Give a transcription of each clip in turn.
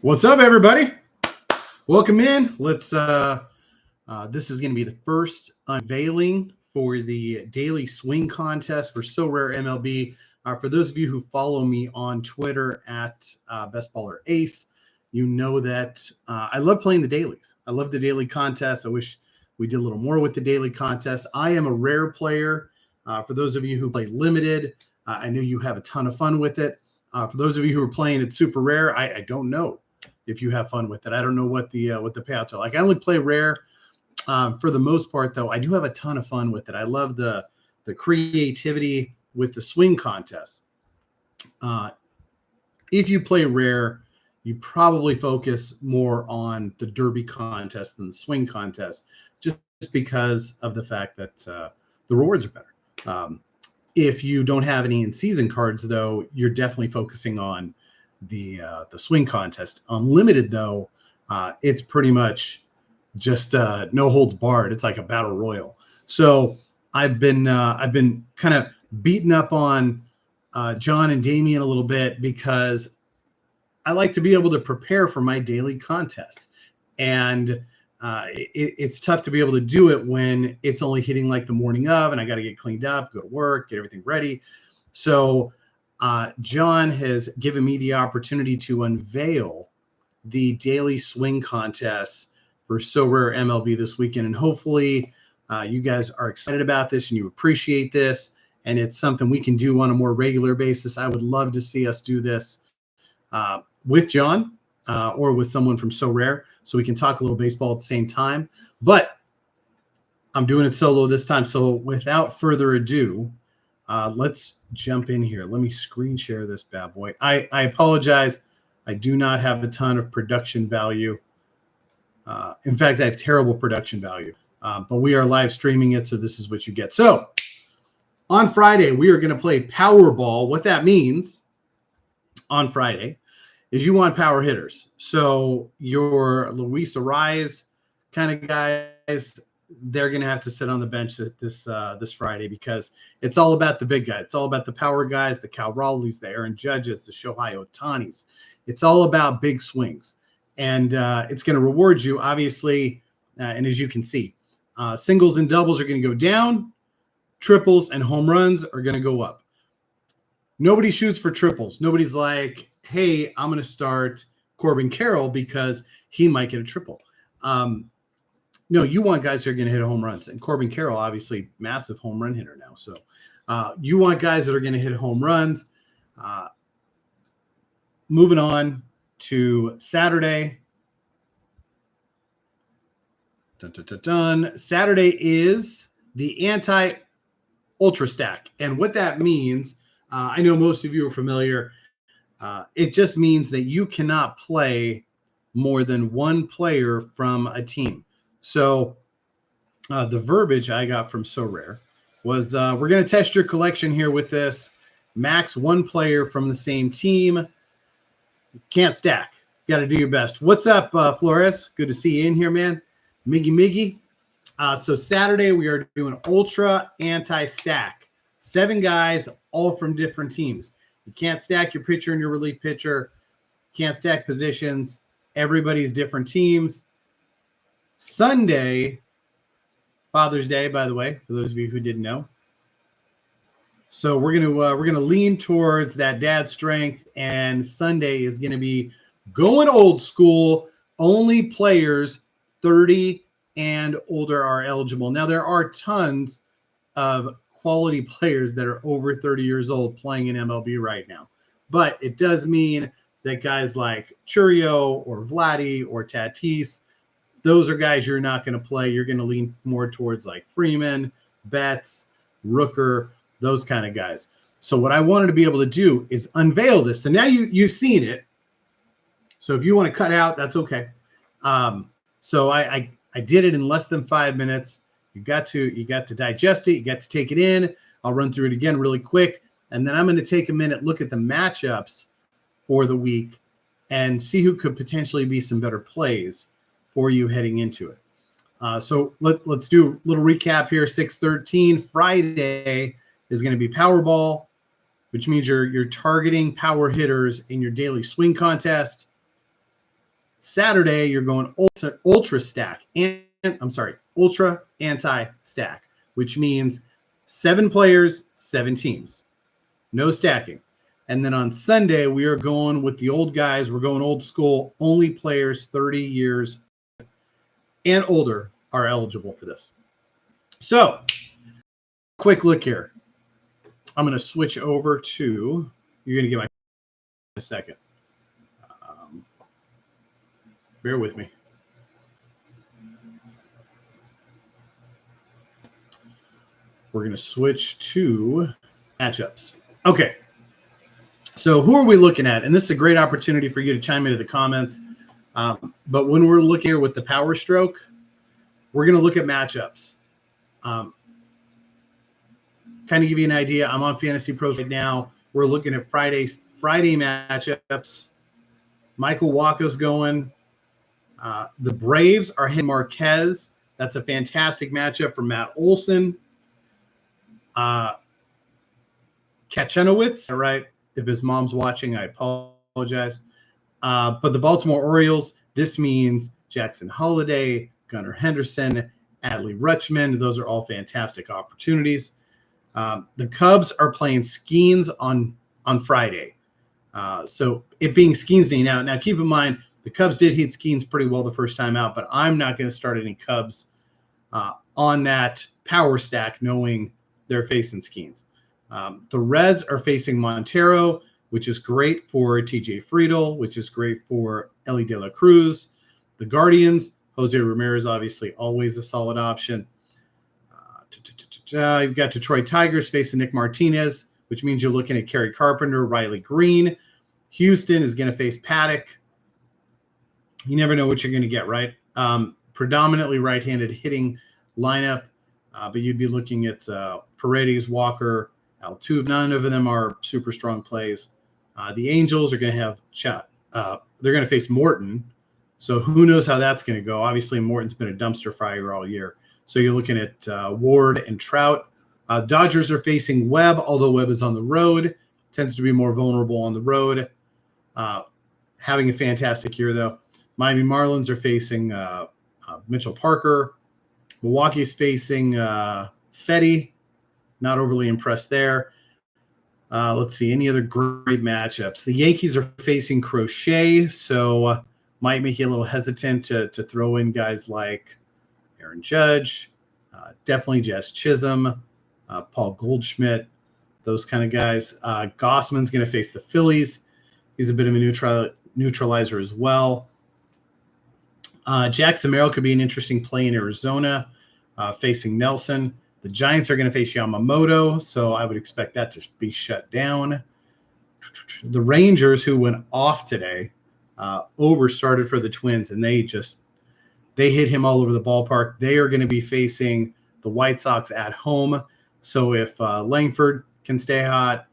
What's up, everybody? Welcome in. This is going to be the first unveiling for the Daily Swing contest for Sorare MLB. For those of you who follow me on Twitter at Best Baller Ace, you know that I love playing the dailies. I love the daily contest. I wish we did a little more with the daily contest. I am a rare player. For those of you who play limited, I know you have a ton of fun with it. For those of you who are playing it super rare, I don't know if you have fun with it. I don't know what the payouts are like. I only play rare. For the most part, though, I do have a ton of fun with it. I love the creativity with the swing contest. If you play rare, you probably focus more on the derby contest than the swing contest, just because of the fact that the rewards are better. If you don't have any in-season cards, though, you're definitely focusing on the swing contest. Unlimited, though, it's pretty much just no holds barred. It's like a battle royal. So I've been kind of beating up on John and Damien a little bit because I like to be able to prepare for my daily contests, and it's tough to be able to do it when it's only hitting like the morning of, and I got to get cleaned up, go to work, get everything ready. So John has given me the opportunity to unveil the daily swing contest for Sorare MLB this weekend. And hopefully you guys are excited about this and you appreciate this. And it's something we can do on a more regular basis. I would love to see us do this with John or with someone from Sorare so we can talk a little baseball at the same time. But I'm doing it solo this time. So without further ado, let's jump in here. Let me screen share this bad boy. I apologize. I do not have a ton of production value. In fact, I have terrible production value. But we are live streaming it, so this is what you get. So on Friday, we are going to play Powerball. What that means on Friday is you want power hitters. So your Luis Arraez kind of guys, they're going to have to sit on the bench this Friday because it's all about the big guy. It's all about the power guys, the Cal Raleighs, the Aaron Judges, the Shohei Ohtanis. It's all about big swings. And it's going to reward you, obviously. And as you can see, singles and doubles are going to go down. Triples and home runs are going to go up. Nobody shoots for triples. Nobody's like, hey, I'm going to start Corbin Carroll because he might get a triple. No, you want guys who are going to hit home runs. And Corbin Carroll, obviously, massive home run hitter now. So you want guys that are going to hit home runs. Moving on to Saturday. Saturday is the anti-ultra stack. And what that means, I know most of you are familiar. It just means that you cannot play more than one player from a team. So the verbiage I got from Sorare was we're going to test your collection here with this. Max one player from the same team. Can't stack. Got to do your best. What's up, Flores? Good to see you in here, man. Miggy. So Saturday we are doing ultra anti-stack. 7 guys, all from different teams. You can't stack your pitcher and your relief pitcher. Can't stack positions. Everybody's different teams. Sunday, Father's Day, by the way, for those of you who didn't know. So we're gonna lean towards that dad strength, and Sunday is gonna be going old school. Only players 30 and older are eligible. Now there are tons of quality players that are over 30 years old playing in MLB right now, but it does mean that guys like Churio or Vladdy or Tatis, those are guys you're not going to play. You're going to lean more towards like Freeman, Betts, Rooker, those kind of guys. So what I wanted to be able to do is unveil this. So now you've seen it. So if you want to cut out, that's okay. So I did it in less than 5 minutes. You got to digest it. You got to take it in. I'll run through it again really quick. And then I'm going to take a minute, look at the matchups for the week and see who could potentially be some better plays for you heading into it. So let's do a little recap here. 6/13 Friday is going to be Powerball, which means you're targeting power hitters in your daily swing contest. Saturday, you're going ultra stack. Ultra anti-stack, which means 7 players, 7 teams. No stacking. And then on Sunday, we are going with the old guys. We're going old school. Only players 30 years and older are eligible for this. So, quick look here. I'm going to switch over to, you're going to get my a second. Bear with me. We're going to switch to matchups. Okay. So who are we looking at? And this is a great opportunity for you to chime into the comments. But when we're looking here with the Power Stroke, we're going to look at matchups. Kind of give you an idea. I'm on Fantasy Pros right now. We're looking at Friday matchups. Michael Wacha's going. The Braves are hitting Marquez. That's a fantastic matchup for Matt Olson. Kachenowitz, right? If his mom's watching, I apologize. But the Baltimore Orioles, this means Jackson Holliday, Gunnar Henderson, Adley Rutschman. Those are all fantastic opportunities. The Cubs are playing Skeens on Friday. So it being Skeens Day now keep in mind, the Cubs did hit Skeens pretty well the first time out, but I'm not going to start any Cubs on that power stack knowing they're facing Skeens. The Reds are facing Montero, which is great for TJ Friedel, which is great for Ellie De La Cruz. The Guardians, Jose Ramirez, obviously always a solid option. You've got Detroit Tigers facing Nick Martinez, which means you're looking at Kerry Carpenter, Riley Green. Houston is going to face Paddock. You never know what you're going to get, right? Predominantly right-handed hitting lineup, but you'd be looking at Paredes, Walker, Altuve. None of them are super strong plays. The Angels are going to have they're going to face Morton, so who knows how that's going to go. Obviously, Morton's been a dumpster fire all year. So you're looking at Ward and Trout. Dodgers are facing Webb, although Webb is on the road. Tends to be more vulnerable on the road. Having a fantastic year, though. Miami Marlins are facing Mitchell Parker. Milwaukee is facing Fetty. Not overly impressed there. Let's see, any other great matchups. The Yankees are facing Crochet, so might make you a little hesitant to throw in guys like Aaron Judge, definitely Jess Chisholm, Paul Goldschmidt, those kind of guys. Gossman's going to face the Phillies. He's a bit of a neutralizer as well. Jackson Merrill could be an interesting play in Arizona, facing Nelson. The Giants are going to face Yamamoto, so I would expect that to be shut down. The Rangers, who went off today, Ober started for the Twins, and they hit him all over the ballpark. They are going to be facing the White Sox at home. So if Langford can stay hot,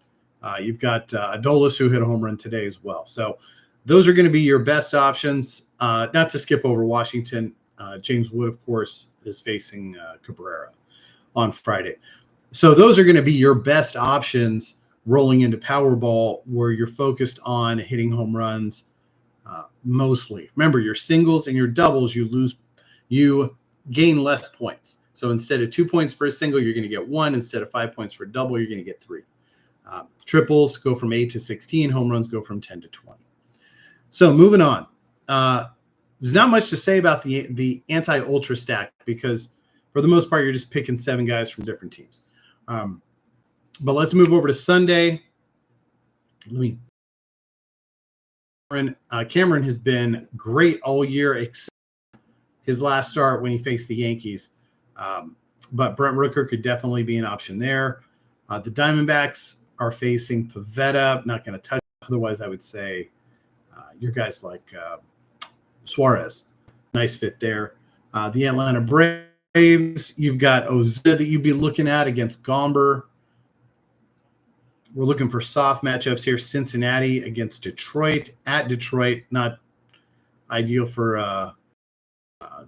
you've got Adolis, who hit a home run today as well. So those are going to be your best options. Not to skip over Washington. James Wood, of course, is facing Cabrera on Friday. So those are going to be your best options rolling into Powerball, where you're focused on hitting home runs mostly. Remember, your singles and your doubles, you gain less points. So instead of 2 points for a single, you're going to get 1. Instead of 5 points for a double, you're going to get 3. Triples go from 8 to 16. Home runs go from 10 to 20. So moving on. There's not much to say about the anti-ultra stack, because for the most part, you're just picking 7 guys from different teams. But let's move over to Sunday. Cameron has been great all year, except his last start when he faced the Yankees. But Brent Rooker could definitely be an option there. The Diamondbacks are facing Pivetta. Not going to touch. Otherwise, I would say your guys like Suarez. Nice fit there. The Atlanta Braves, you've got Ozuna that you'd be looking at against Gomber. We're looking for soft matchups here. Cincinnati against Detroit. At Detroit, not ideal for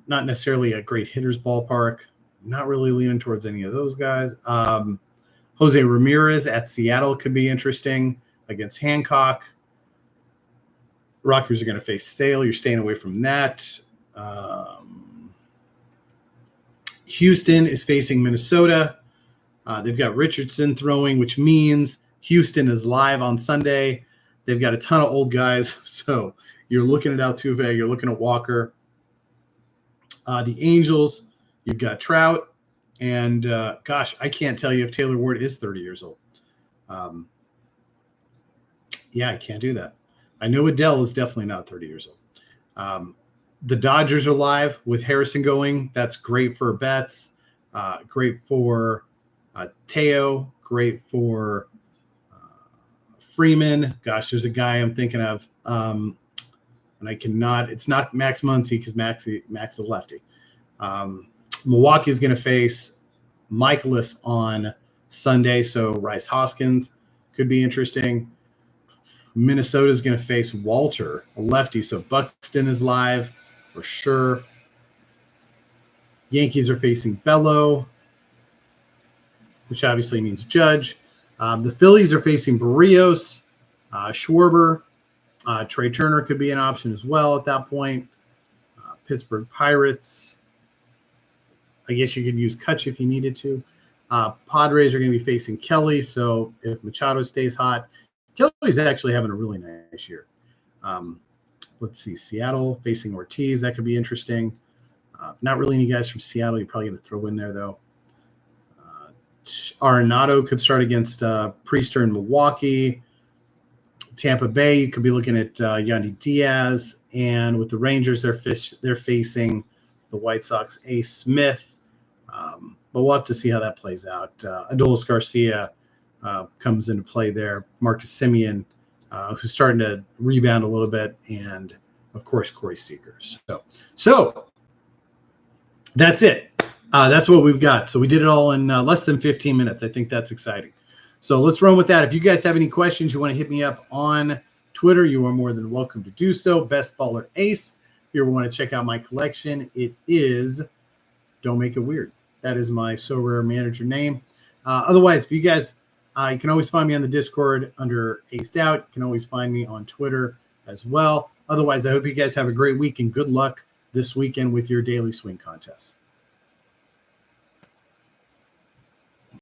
not necessarily a great hitter's ballpark. Not really leaning towards any of those guys. Jose Ramirez at Seattle could be interesting against Hancock. Rockies are going to face Sale. You're staying away from that. Houston is facing Minnesota. They've got Richardson throwing, which means Houston is live on Sunday. They've got a ton of old guys. So you're looking at Altuve. You're looking at Walker. The Angels, you've got Trout. And, gosh, I can't tell you if Taylor Ward is 30 years old. Yeah, I can't do that. I know Adele is definitely not 30 years old. The Dodgers are live with Harrison going. That's great for Betts. Great for Teo. Great for Freeman. Gosh, there's a guy I'm thinking of. And I cannot. It's not Max Muncy because Max is a lefty. Milwaukee is going to face Michaelis on Sunday, so Rice Hoskins could be interesting. Minnesota is going to face Walter, a lefty, so Buxton is live for sure. Yankees are facing Bello, which obviously means Judge. The Phillies are facing Barrios, Schwarber. Trey Turner could be an option as well at that point. Pittsburgh Pirates. I guess you could use Kutch if you needed to. Padres are going to be facing Kelly, so if Machado stays hot. Kelly's actually having a really nice year. Let's see. Seattle facing Ortiz. That could be interesting. Not really any guys from Seattle you're probably going to throw in there, though. Arenado could start against Priester in Milwaukee. Tampa Bay, you could be looking at Yandy Diaz. And with the Rangers, they're facing the White Sox, A. Smith. But we'll have to see how that plays out. Adolis Garcia comes into play there. Marcus Semien, who's starting to rebound a little bit. And, of course, Corey Seager. So that's it. That's what we've got. So we did it all in less than 15 minutes. I think that's exciting. So let's run with that. If you guys have any questions, you want to hit me up on Twitter, you are more than welcome to do so. Best Baller Ace. If you ever want to check out my collection, it is Don't Make It Weird. That is my Sorare manager name. Otherwise, if you guys, you can always find me on the Discord under Aced Out. You can always find me on Twitter as well. Otherwise, I hope you guys have a great week and good luck this weekend with your daily swing contests.